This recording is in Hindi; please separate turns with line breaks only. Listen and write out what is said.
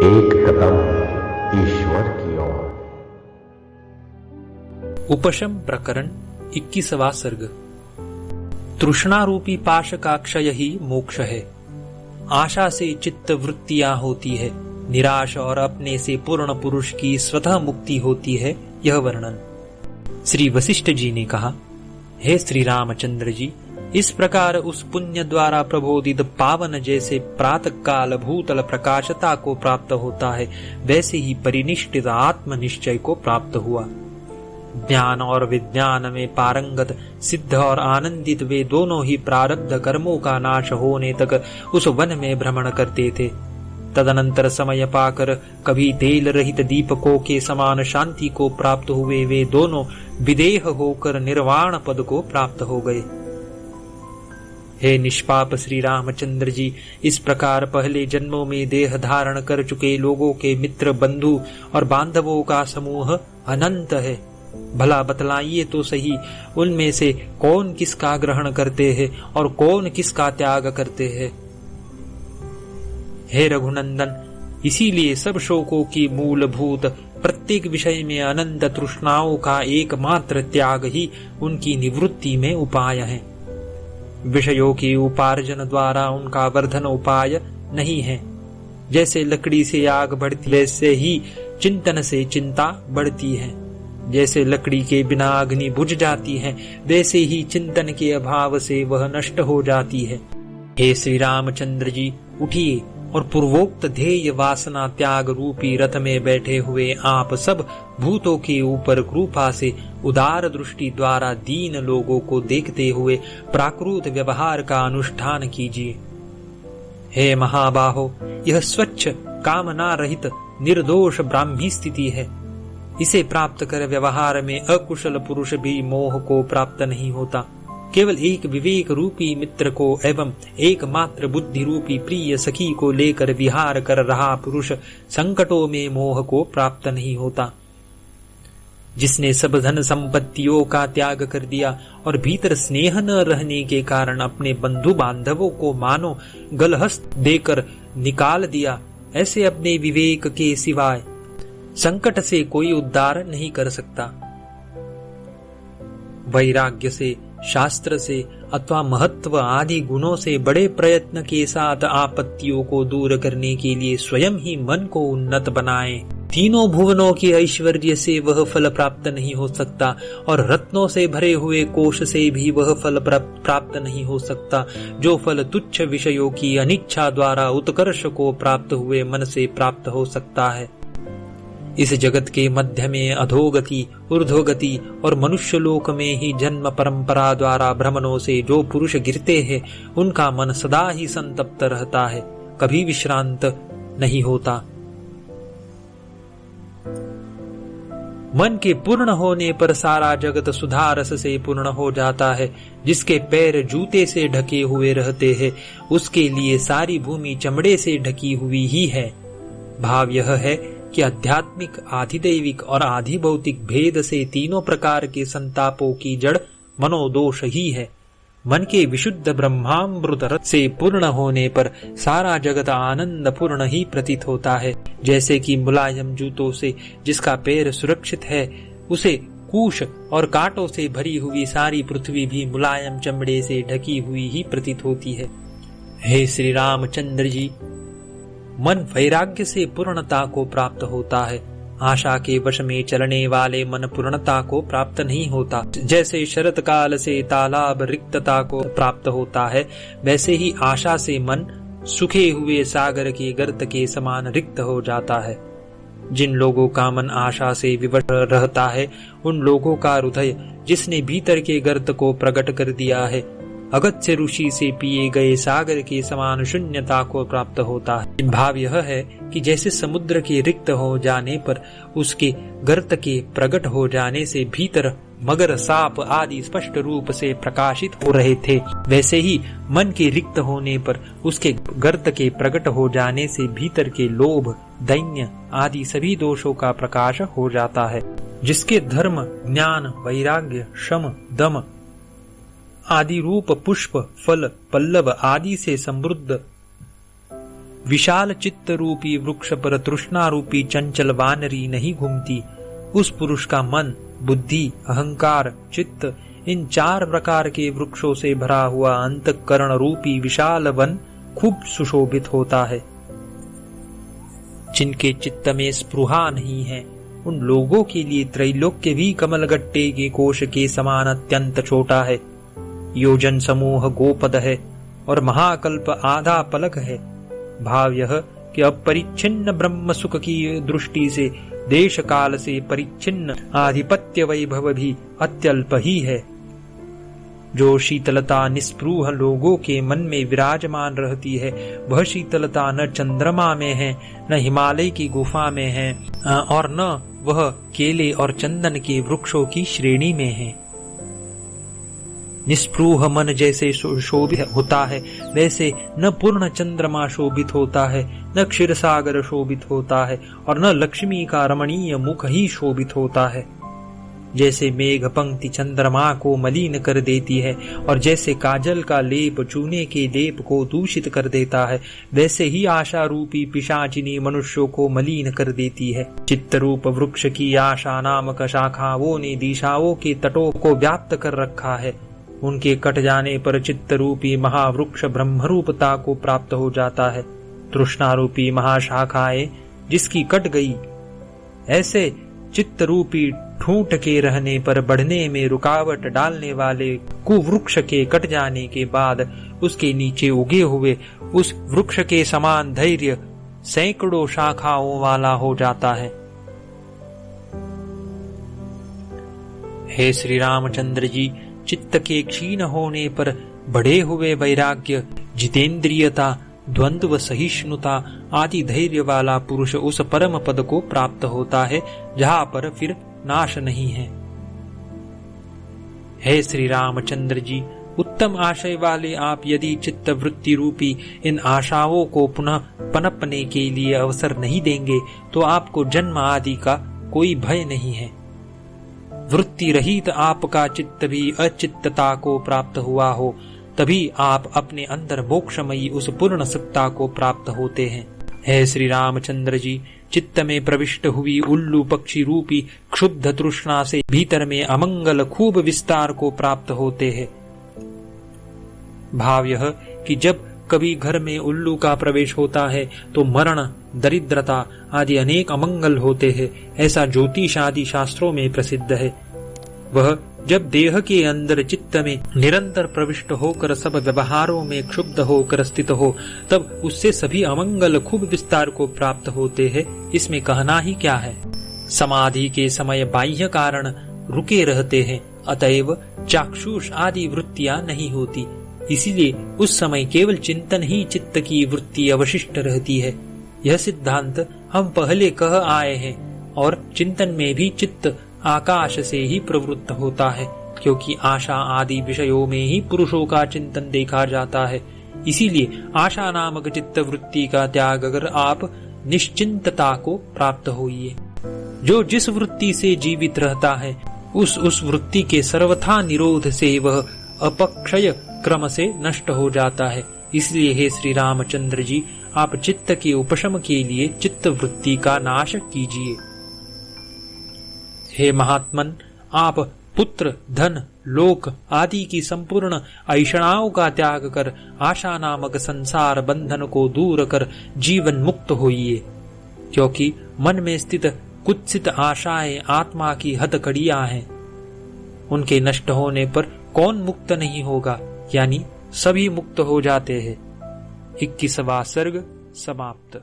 एक कदम ईश्वर की ओर।
उपशम प्रकरण 21वां सर्ग। तृष्णा रूपी पाश का क्षय ही मोक्ष है। आशा से चित्त वृत्तियां होती है, निराश और अपने से पूर्ण पुरुष की स्वतः मुक्ति होती है। यह वर्णन। श्री वशिष्ठ जी ने कहा, हे श्री रामचंद्र जी, इस प्रकार उस पुण्य द्वारा प्रबोधित पावन जैसे प्रातः काल भूतल प्रकाशता को प्राप्त होता है, वैसे ही परिनिष्ठित आत्मनिश्चय को प्राप्त हुआ। ज्ञान और विज्ञान में पारंगत, सिद्ध और आनंदित वे दोनों ही प्रारब्ध कर्मों का नाश होने तक उस वन में भ्रमण करते थे। तदनंतर समय पाकर कभी तेल रहित दीपकों के समान शांति को प्राप्त हुए वे दोनों विदेह होकर निर्वाण पद को प्राप्त हो गए। हे निष्पाप श्री रामचंद्र जी, इस प्रकार पहले जन्मों में देह धारण कर चुके लोगों के मित्र, बंधु और बांधवों का समूह अनंत है। भला बतलाइए तो सही, उनमें से कौन किसका ग्रहण करते हैं और कौन किसका त्याग करते हैं। हे रघुनंदन, इसीलिए सब शोकों की मूलभूत प्रत्येक विषय में अनंत तृष्णाओं का एकमात्र त्याग ही उनकी निवृत्ति में उपाय है। विषयों के उपार्जन द्वारा उनका वर्धन उपाय नहीं है। जैसे लकड़ी से आग बढ़ती, वैसे ही चिंतन से चिंता बढ़ती है। जैसे लकड़ी के बिना अग्नि बुझ जाती है, वैसे ही चिंतन के अभाव से वह नष्ट हो जाती है। हे श्री रामचंद्र जी, उठिए और पूर्वोक्त ध्येय वासना त्याग रूपी रथ में बैठे हुए आप सब भूतों के ऊपर कृपा से उदार दृष्टि द्वारा दीन लोगों को देखते हुए प्राकृत व्यवहार का अनुष्ठान कीजिए। हे महाबाहो, यह स्वच्छ कामना रहित निर्दोष ब्राह्मी स्थिति है। इसे प्राप्त कर व्यवहार में अकुशल पुरुष भी मोह को प्राप्त नहीं होता। केवल एक विवेक रूपी मित्र को एवं एकमात्र बुद्धि रूपी प्रिय सखी को लेकर विहार कर रहा पुरुष संकटों में मोह को प्राप्त नहीं होता। जिसने सब धन संपत्तियों का त्याग कर दिया और भीतर स्नेह न रहने के कारण अपने बंधु बांधवों को मानो गलहस्त देकर निकाल दिया, ऐसे अपने विवेक के सिवाय संकट से कोई उद्धार नहीं कर सकता। वैराग्य से, शास्त्र से अथवा महत्व आदि गुणों से बड़े प्रयत्न के साथ आपत्तियों को दूर करने के लिए स्वयं ही मन को उन्नत बनाए। तीनों भुवनों के ऐश्वर्य से वह फल प्राप्त नहीं हो सकता और रत्नों से भरे हुए कोश से भी वह फल प्राप्त नहीं हो सकता, जो फल तुच्छ विषयों की अनिच्छा द्वारा उत्कर्ष को प्राप्त हुए मन से प्राप्त हो सकता है। इस जगत के मध्य में अधोगति, ऊर्ध्वगति और मनुष्य लोक में ही जन्म परंपरा द्वारा भ्रमणों से जो पुरुष गिरते हैं, उनका मन सदा ही संतप्त रहता है, कभी विश्रांत नहीं होता। मन के पूर्ण होने पर सारा जगत सुधारस से पूर्ण हो जाता है। जिसके पैर जूते से ढके हुए रहते हैं, उसके लिए सारी भूमि चमड़े से ढकी हुई ही है। भाव यह है कि आध्यात्मिक, आधिदैविक और आधिभौतिक भेद से तीनों प्रकार के संतापों की जड़ मनोदोष ही है। मन के विशुद्ध ब्रह्मामृत रस से पूर्ण होने पर सारा जगत आनंद पूर्ण ही प्रतीत होता है। जैसे कि मुलायम जूतों से जिसका पैर सुरक्षित है, उसे कूश और कांटों से भरी हुई सारी पृथ्वी भी मुलायम चमड़े से ढकी हुई ही प्रतीत होती है। हे श्री रामचंद्र जी, मन वैराग्य से पूर्णता को प्राप्त होता है। आशा के वश में चलने वाले मन पूर्णता को प्राप्त नहीं होता। जैसे शरत काल से तालाब रिक्तता को प्राप्त होता है, वैसे ही आशा से मन सूखे हुए सागर के गर्त के समान रिक्त हो जाता है। जिन लोगों का मन आशा से विवश रहता है, उन लोगों का हृदय जिसने भीतर के गर्त को प्रकट कर दिया है, अगत्य ऋषि से पिए गए सागर के समान शून्यता को प्राप्त होता है। भाव यह है कि जैसे समुद्र के रिक्त हो जाने पर उसके गर्त के प्रकट हो जाने से भीतर मगर, सांप आदि स्पष्ट रूप से प्रकाशित हो रहे थे, वैसे ही मन के रिक्त होने पर उसके गर्त के प्रकट हो जाने से भीतर के लोभ, दैन्य आदि सभी दोषों का प्रकाश हो जाता है। जिसके धर्म, ज्ञान, वैराग्य, शम, दम आदि रूप, पुष्प, फल, पल्लव आदि से समृद्ध विशाल चित्त रूपी वृक्ष पर तृष्णा रूपी चंचल वानरी नहीं घूमती। उस पुरुष का मन, बुद्धि, अहंकार, चित्त इन 4 प्रकार के वृक्षों से भरा हुआ अंतःकरण रूपी विशाल वन खूब सुशोभित होता है। जिनके चित्त में स्पृहा नहीं है, उन लोगों के लिए त्रैलोक्य भी कमलगट्टे के कोश के समान अत्यंत छोटा है। योजन समूह गोपद है और महाकल्प आधा पलक है। भाव यह कि अपरिच्छिन्न ब्रह्म सुख की दृष्टि से देश काल से परिच्छिन्न आधिपत्य वैभव भी अत्यल्प ही है। जो शीतलता निस्पृह लोगों के मन में विराजमान रहती है, वह शीतलता न चंद्रमा में है, न हिमालय की गुफा में है, और न वह केले और चंदन के वृक्षों की श्रेणी में है। निस्पृह मन जैसे शोभित होता है, वैसे न पूर्ण चंद्रमा शोभित होता है, न क्षीरसागर शोभित होता है, और न लक्ष्मी का रमणीय मुख ही शोभित होता है। जैसे मेघ पंक्ति चंद्रमा को मलिन कर देती है, और जैसे काजल का लेप चूने के लेप को दूषित कर देता है, वैसे ही आशा रूपी पिशाचिनी मनुष्यों को मलिन कर देती है। चित्त रूप वृक्ष की आशा नामक शाखाओं ने दिशाओं के तटों को व्याप्त कर रखा है। उनके कट जाने पर चित्त रूपी महावृक्ष ब्रह्मरूपता को प्राप्त हो जाता है। तृष्णा रूपी महाशाखाएं जिसकी कट गई, ऐसे चित्त रूपी ठूंठ के रहने पर बढ़ने में रुकावट डालने वाले कुवृक्ष के कट जाने के बाद उसके नीचे उगे हुए उस वृक्ष के समान धैर्य सैकड़ों शाखाओं वाला हो जाता है। हे श्री रामचंद्र जी, चित्त के क्षीण होने पर बढ़े हुए वैराग्य, जितेंद्रियता, द्वंद्व सहिष्णुता आदि धैर्य वाला पुरुष उस परम पद को प्राप्त होता है जहाँ पर फिर नाश नहीं है। हे श्री रामचंद्र जी, उत्तम आशय वाले आप यदि चित्त वृत्ति रूपी इन आशाओं को पुनः पनपने के लिए अवसर नहीं देंगे तो आपको जन्म आदि का कोई भय नहीं है। वृत्ति रहित आपका चित्त भी अचित्तता को प्राप्त हुआ हो, तभी आप अपने अंदर मोक्षमयी उस पूर्ण सत्ता को प्राप्त होते हैं। हे श्री रामचंद्र जी, चित्त में प्रविष्ट हुई उल्लू पक्षी रूपी क्षुब्ध तृष्णा से भीतर में अमंगल खूब विस्तार को प्राप्त होते हैं। भाव यह कि जब कभी घर में उल्लू का प्रवेश होता है तो मरण, दरिद्रता आदि अनेक अमंगल होते हैं, ऐसा ज्योतिष आदि शास्त्रों में प्रसिद्ध है। वह जब देह के अंदर चित्त में निरंतर प्रविष्ट होकर सब व्यवहारों में क्षुब्ध होकर स्थित हो, तब उससे सभी अमंगल खूब विस्तार को प्राप्त होते हैं। इसमें कहना ही क्या है। समाधि के समय बाह्य कारण रुके रहते हैं, अतएव चाक्षुष आदि वृत्तियां नहीं होती। इसीलिए उस समय केवल चिंतन ही चित्त की वृत्ति अवशिष्ट रहती है। यह सिद्धांत हम पहले कह आए हैं। और चिंतन में भी चित्त आकाश से ही प्रवृत्त होता है, क्योंकि आशा आदि विषयों में ही पुरुषों का चिंतन देखा जाता है। इसीलिए आशा नामक चित्त वृत्ति का त्याग कर आप निश्चिंतता को प्राप्त होइए। जो जिस वृत्ति से जीवित रहता है, उस वृत्ति के सर्वथा निरोध से वह अपक्षय क्रम से नष्ट हो जाता है। इसलिए हे श्री रामचंद्र जी, आप चित्त के उपशम के लिए चित्त वृत्ति का नाश कीजिए। हे महात्मन, आप पुत्र, धन, लोक आदि की संपूर्ण ऐषणाओं का त्याग कर आशा नामक संसार बंधन को दूर कर जीवन मुक्त होइए। क्योंकि मन में स्थित कुत्सित आशाएं आत्मा की हथकड़ियां हैं। उनके नष्ट होने पर कौन मुक्त नहीं होगा, यानी सभी मुक्त हो जाते हैं। 21वां सर्ग समाप्त।